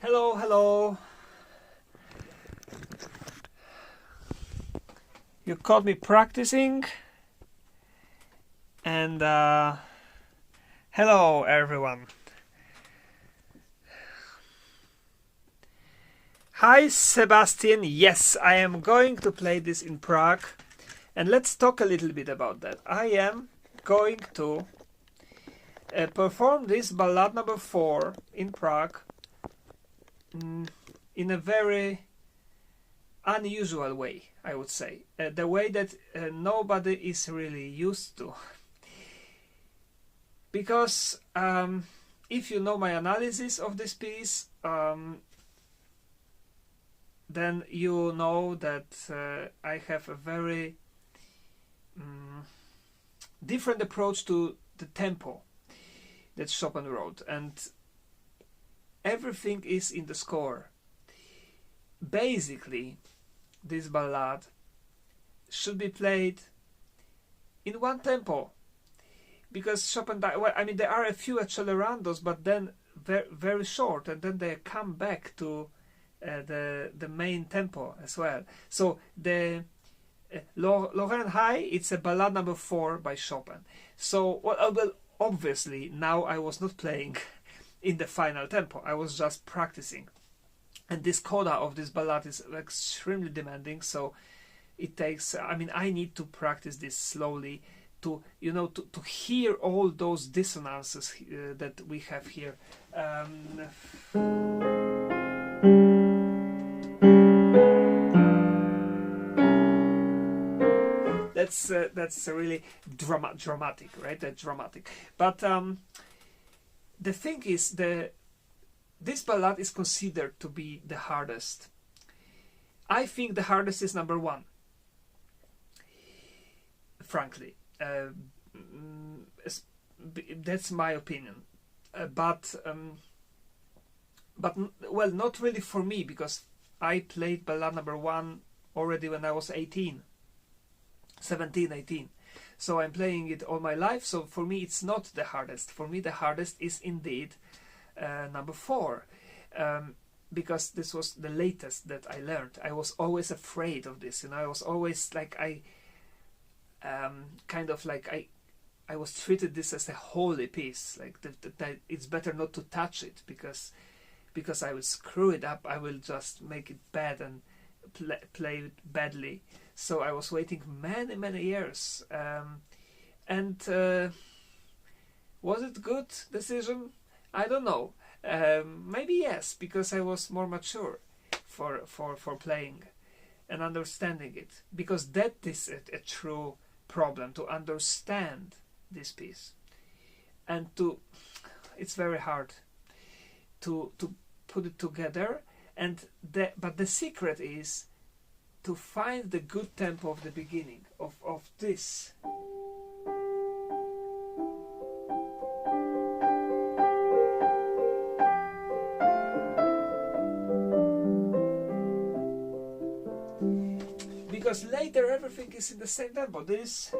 Hello, hello. You caught me practicing. And hello, everyone. Hi, Sebastian. Yes, I am going to play this in Prague. And let's talk a little bit about that. I am going to perform this ballad number 4 in Prague in a very unusual way, I would say. The way that nobody is really used to. Because if you know my analysis of this piece, then you know that I have a very different approach to the tempo that Chopin wrote, and everything is in the score. Basically, this ballad should be played in one tempo, because Chopin, well, I mean, there are a few accelerandos, but then very, very short, and then they come back to the main tempo as well. So the Lorraine High, it's a ballad number 4 by Chopin. So well, obviously now I was not playing in the final tempo. I was just practicing, and this coda of this ballad is extremely demanding. So it takes. I mean, I need to practice this slowly to to hear all those dissonances that we have here. That's really dramatic, right? That's dramatic. But the thing is, this ballad is considered to be the hardest. I think the hardest is number 1. Frankly, that's my opinion. But well, not really for me, because I played ballad number 1 already when I was 17, 18. So I'm playing it all my life. So for me, it's not the hardest. For me, the hardest is indeed number 4, because this was the latest that I learned. I was always afraid of this. I was always like, I was treated this as a holy piece. Like that it's better not to touch it, because I will screw it up. I will just make it bad and play it badly. So I was waiting many years, and was it good decision? I don't know. Maybe yes, because I was more mature for playing and understanding it. Because that is a true problem, to understand this piece, and it's very hard to put it together. But the secret is to find the good tempo of the beginning of this. Because later everything is in the same tempo. This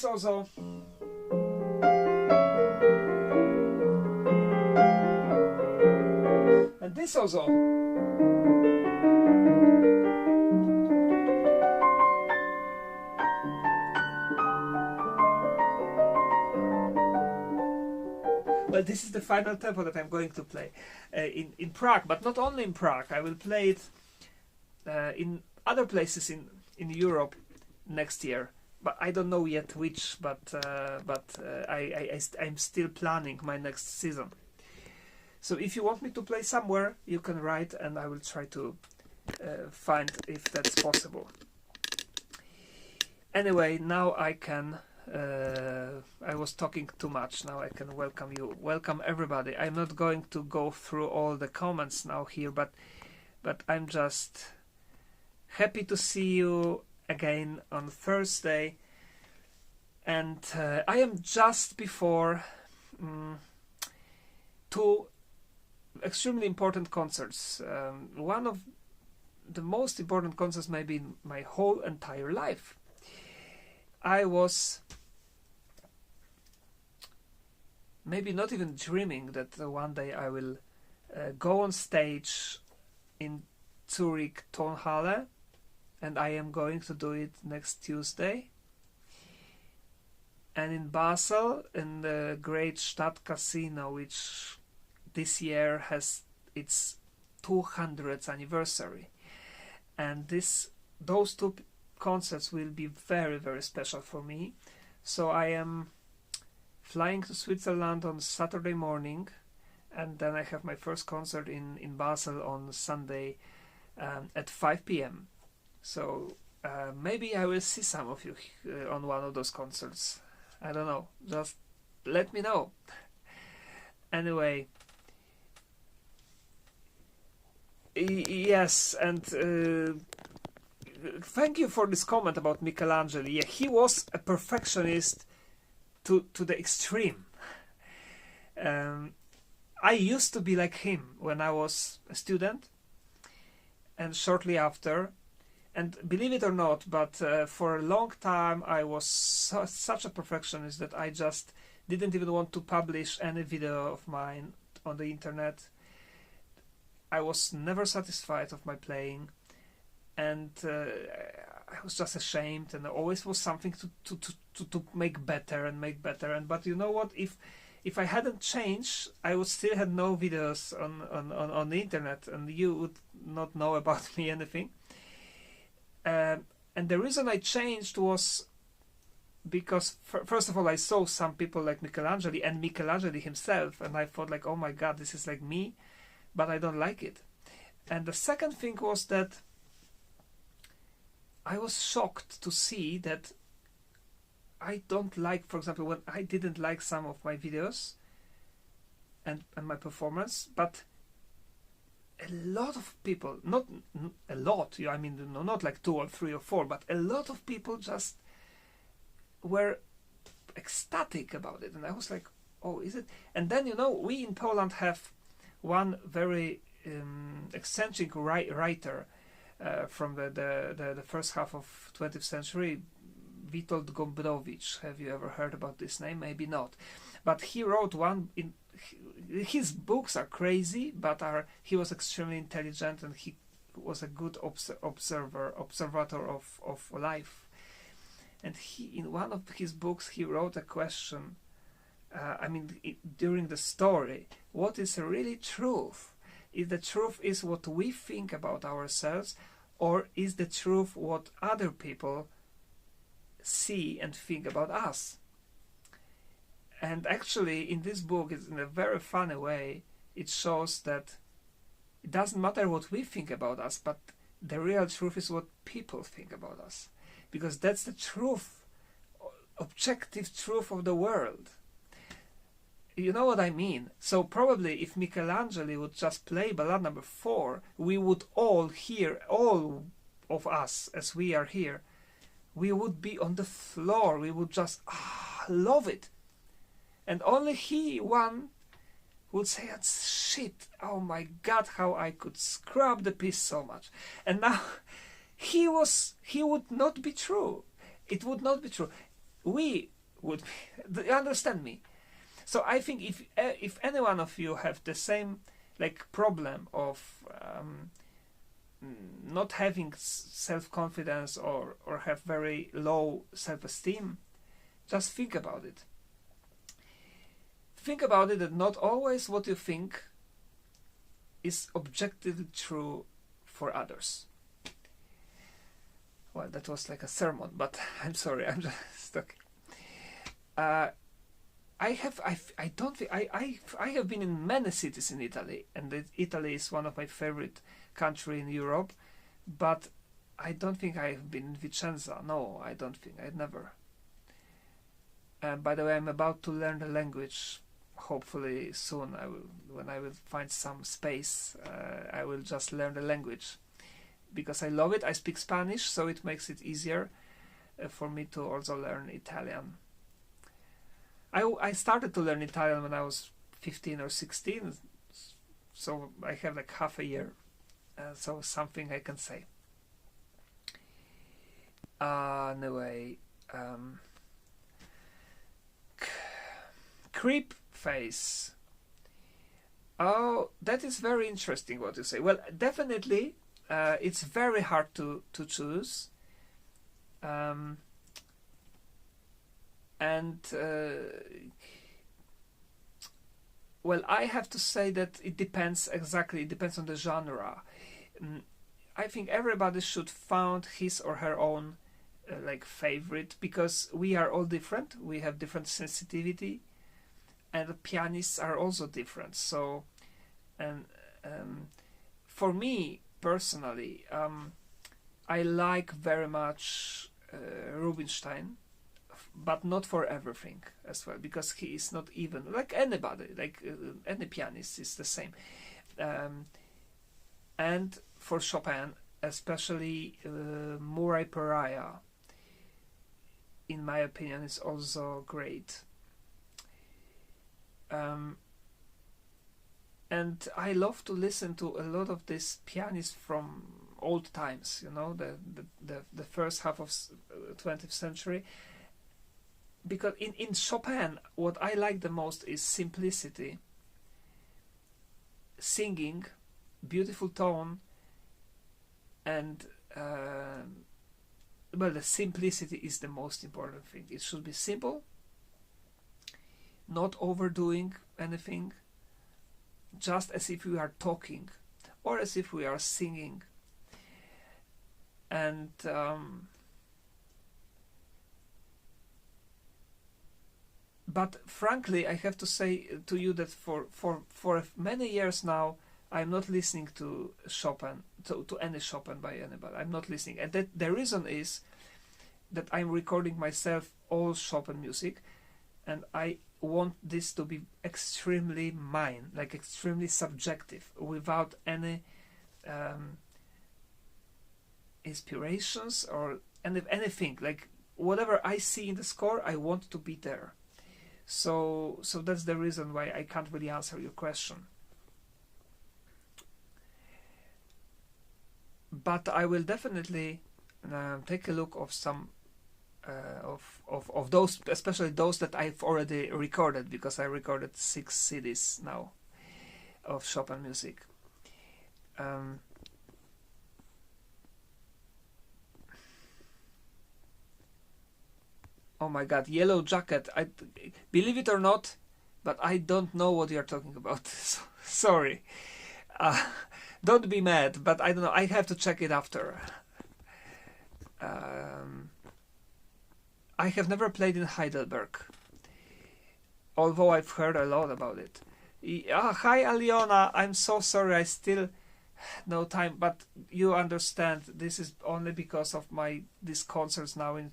also. And this also. Well, this is the final tempo that I'm going to play in Prague, but not only in Prague. I will play it in other places in Europe next year, but I don't know yet which. But I'm still planning my next season. So if you want me to play somewhere, you can write, and I will try to find if that's possible. Anyway, now I can. I was talking too much. Now I can welcome you. Welcome everybody. I'm not going to go through all the comments now here, but I'm just happy to see you again on Thursday. And I am just before 2 extremely important concerts. One of the most important concerts maybe in my whole entire life. I was maybe not even dreaming that one day I will go on stage in Zurich Tonhalle, and I am going to do it next Tuesday. And in Basel, in the great Stadt Casino, which this year has its 200th anniversary. And those two concerts will be very, very special for me. So I am flying to Switzerland on Saturday morning, and then I have my first concert in Basel on Sunday at 5 p.m. So maybe I will see some of you on one of those concerts. I don't know. Just let me know. Anyway, yes, and thank you for this comment about Michelangelo. Yeah, he was a perfectionist to the extreme. I used to be like him when I was a student, and shortly after. And believe it or not, but for a long time I was such a perfectionist that I just didn't even want to publish any video of mine on the internet. I was never satisfied of my playing, and I was just ashamed, and there always was something to make better and make better. And but you know what? If I hadn't changed, I would still have no videos on the internet, and you would not know about me anything. And the reason I changed was because first of all I saw some people like Michelangelo and Michelangelo himself, and I thought like, oh my god, this is like me, but I don't like it. And the second thing was that I was shocked to see that I don't like, for example, when I didn't like some of my videos and my performance, but a lot of people, not a lot, I mean, not like 2 or 3 or 4, but a lot of people just were ecstatic about it. And I was like, oh, is it? And then, you know, we in Poland have one very eccentric writer from the first half of 20th century, Witold Gombrowicz. Have you ever heard about this name? Maybe not. But he wrote one in his books are crazy, but he was extremely intelligent, and he was a good observer of life. And in one of his books he wrote a question. During the story, what is really truth? Is the truth is what we think about ourselves, or is the truth what other people see and think about us? And actually, in this book, in a very funny way, it shows that it doesn't matter what we think about us, but the real truth is what people think about us. Because that's the truth, objective truth of the world. You know what I mean? So probably if Michelangelo would just play Ballad number 4, we would all hear, all of us as we are here, we would be on the floor. We would just love it. And only he, one, would say, shit, oh my god, how I could scrub the piece so much. And now he would not be true. It would not be true. We would be, understand me. So I think if any one of you have the same like problem of not having self-confidence or have very low self-esteem, just think about it. Think about it that not always what you think is objectively true for others. Well, that was like a sermon, but I'm sorry, I'm just stuck. I have been in many cities in Italy, and Italy is one of my favorite countries in Europe, but I don't think I have been in Vicenza. No, I don't think. I'd never. By the way, I'm about to learn the language. Hopefully soon, when I will find some space, I will just learn the language, because I love it. I speak Spanish, so it makes it easier for me to also learn Italian. I started to learn Italian when I was 15 or 16, so I have like half a year, so something I can say. Anyway, creep phase. Oh, that is very interesting what you say. Well, definitely, it's very hard to choose. Well, I have to say that it depends exactly. It depends on the genre. I think everybody should find his or her own like favorite, because we are all different. We have different sensitivity, and the pianists are also different. So, and for me personally, I like very much Rubinstein, but not for everything as well, because he is not even like anybody, like any pianist is the same. And for Chopin, especially Murray Pariah, in my opinion, is also great. And I love to listen to a lot of these pianists from old times, you know, the first half of 20th century. Because in Chopin, what I like the most is simplicity, singing, beautiful tone, and well, the simplicity is the most important thing. It should be simple, not overdoing anything, just as if we are talking or as if we are singing. And but frankly, I have to say to you that for many years now, I'm not listening to Chopin, to any Chopin by anybody. I'm not listening, and that the reason is that I'm recording myself all Chopin music, and I want this to be extremely mine, like extremely subjective, without any inspirations or anything. Like whatever I see in the score, I want to be there. So that's the reason why I can't really answer your question. But I will definitely take a look of some of those, especially those that I've already recorded, because I recorded 6 CDs now of Chopin music. Oh my God, Yellow Jacket! I believe it or not, but I don't know what you're talking about. Sorry. Don't be mad, but I don't know. I have to check it after. I have never played in Heidelberg, although I've heard a lot about it. Hi, Aliona. I'm so sorry. I still no time, but you understand. This is only because of these concerts now in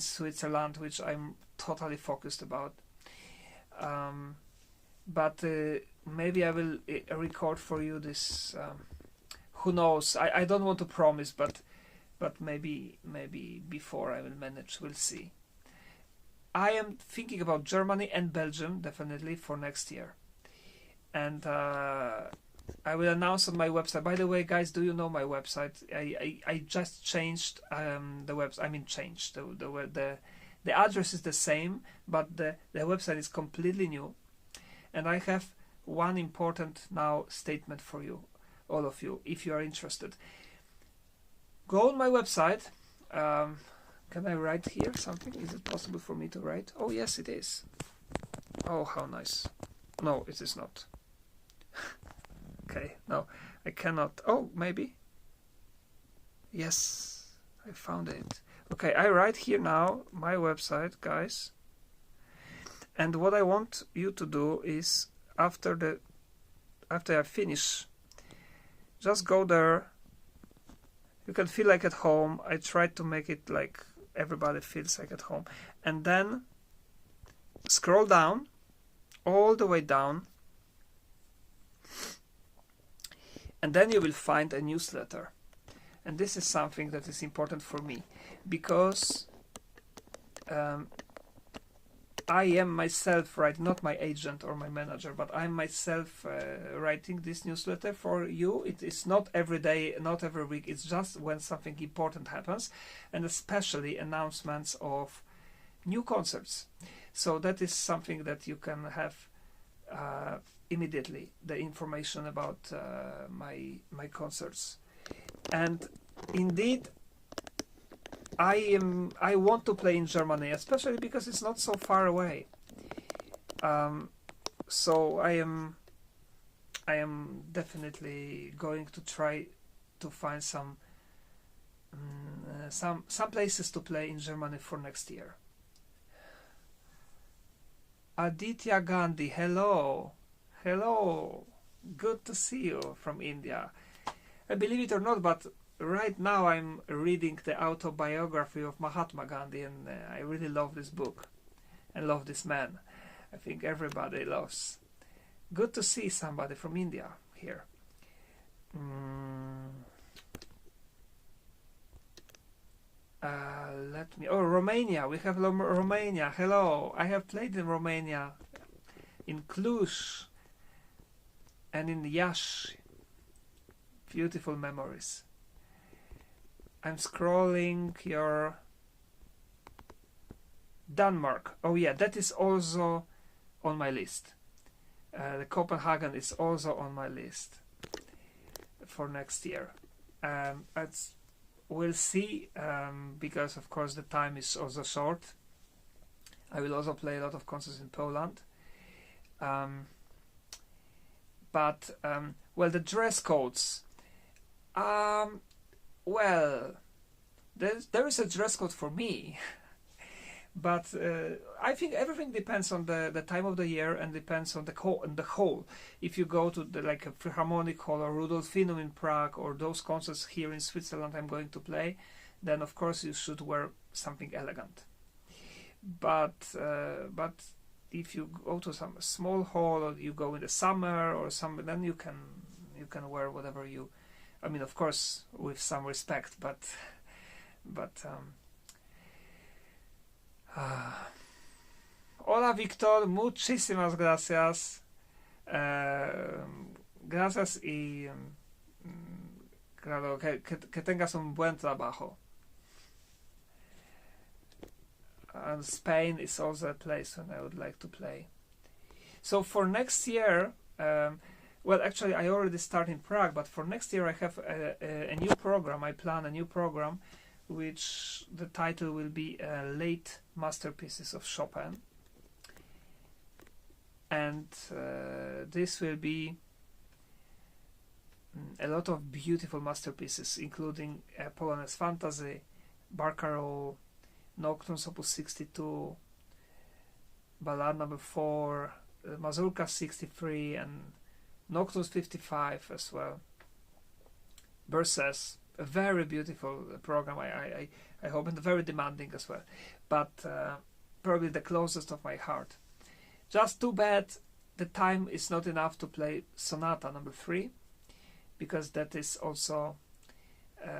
Switzerland, which I'm totally focused about. But maybe I will record for you this. Who knows? I don't want to promise, but maybe before I will manage. We'll see. I am thinking about Germany and Belgium definitely for next year, and I will announce on my website. By the way, guys, do you know my website? I just changed the website. I mean, changed the address is the same, but the website is completely new. And I have one important now statement for you, all of you, if you are interested. Go on my website. Can I write here something? Is it possible for me to write? Oh, yes, it is. Oh, how nice. No, it is not. Okay, no, I cannot. Oh, maybe. Yes, I found it. Okay, I write here now my website, guys. And what I want you to do is after I finish, just go there. You can feel like at home. I tried to make it like everybody feels like at home. And then scroll down, all the way down. And then you will find a newsletter. And this is something that is important for me, because I am myself, not my agent or my manager, but I'm myself writing this newsletter for you. It is not every day, not every week. It's just when something important happens, and especially announcements of new concerts. So that is something that you can have immediately the information about my concerts. And indeed, I want to play in Germany, especially because it's not so far away. So I am definitely going to try to find some places to play in Germany for next year. Aditya Gandhi, hello, good to see you from India. Believe it or not, but right now I'm reading the autobiography of Mahatma Gandhi, and I really love this book and love this man. I think everybody loves. Good to see somebody from India here. Romania. We have Romania. Hello. I have played in Romania, in Cluj and in Iași. Beautiful memories. I'm scrolling your Denmark. Oh yeah, that is also on my list. The Copenhagen is also on my list for next year. We'll see, because of course the time is also short. I will also play a lot of concerts in Poland. Well, the dress codes. Well, there is a dress code for me. But I think everything depends on the time of the year and depends on the whole. If you go to like a Philharmonic Hall or Rudolfinum in Prague or those concerts here in Switzerland I'm going to play, then of course you should wear something elegant. But if you go to some small hall or you go in the summer or something, then you can wear whatever you. I mean, of course, with some respect, but. Hola Víctor, muchísimas gracias. Gracias y claro, que tengas un buen trabajo. And Spain is also a place when I would like to play. So for next year, well, actually I already start in Prague, but for next year I have a new program. I plan a new program, which the title will be Late Masterpieces of Chopin, and this will be a lot of beautiful masterpieces, including Polonaise Fantasy, Barcarolle, Nocturnes Opus 62, Ballade No. 4, Mazurka 63, and Nocturnes 55 as well. Berceuse. A very beautiful program, I hope, and very demanding as well, but probably the closest of my heart. Just too bad the time is not enough to play Sonata No. 3, because that is also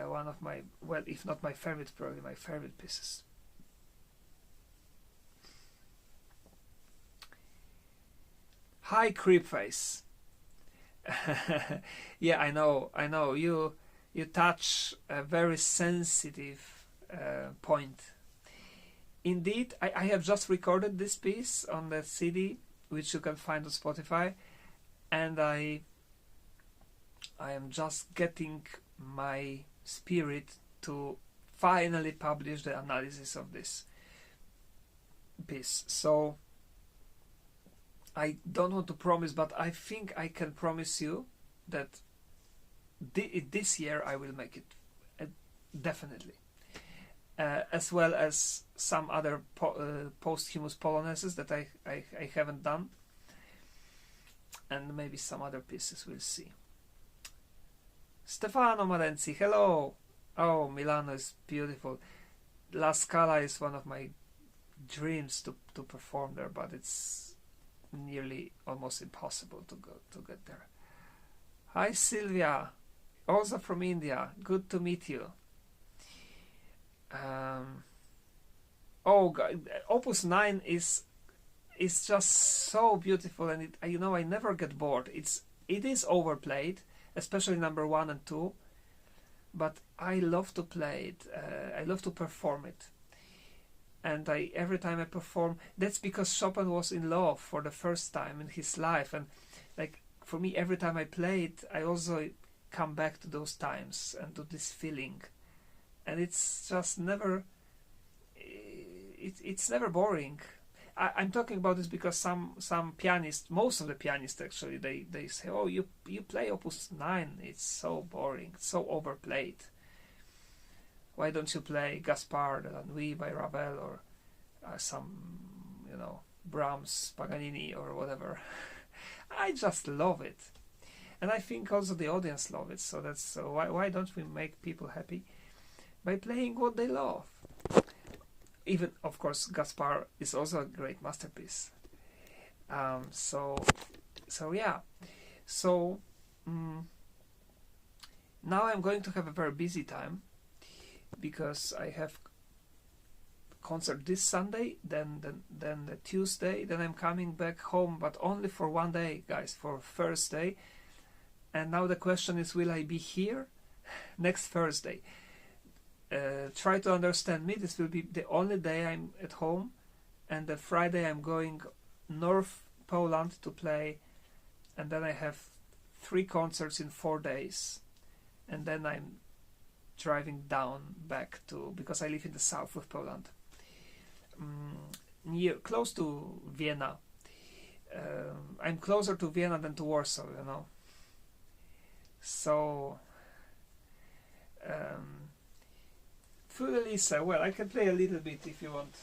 one of my, well, if not my favorite, probably my favorite pieces. Hi, Creepface. Yeah, I know, you touch a very sensitive point. Indeed, I have just recorded this piece on the CD, which you can find on Spotify, and I am just getting my spirit to finally publish the analysis of this piece. So I don't want to promise, but I think I can promise you that this year I will make it, definitely, as well as some other posthumous polonaises that I haven't done, and maybe some other pieces. We'll see. Stefano Marenzi, hello. Oh, Milano is beautiful. La Scala is one of my dreams to perform there, but it's nearly almost impossible to get there. Hi Sylvia, also from India. Good to meet you. Oh God, Opus 9 is just so beautiful, and I never get bored. It is overplayed, especially number 1 and 2, but I love to play it. I love to perform it. and every time I perform, that's because Chopin was in love for the first time in his life, and like for me, every time I play it, I also come back to those times and to this feeling, and it's just never. It's never boring. I'm talking about this because some pianists, most of the pianists actually, they say, oh, you play Opus 9, it's so boring, it's so overplayed. Why don't you play Gaspard de la Nuit by Ravel, or some, Brahms, Paganini, or whatever? I just love it, and I think also the audience love it. So that's why don't we make people happy by playing what they love? Even, of course, Gaspard is also a great masterpiece. So yeah. So now I'm going to have a very busy time, because I have concert this Sunday, then the Tuesday, then I'm coming back home, but only for one day, guys, for Thursday. And now the question is, will I be here next Thursday? Try to understand me. This will be the only day I'm at home, and the Friday I'm going North Poland to play, and then I have 3 concerts in 4 days, and then I'm driving down back to, because I live in the south of Poland, close to Vienna. I'm closer to Vienna than to Warsaw, So Full Elisa, well, I can play a little bit if you want.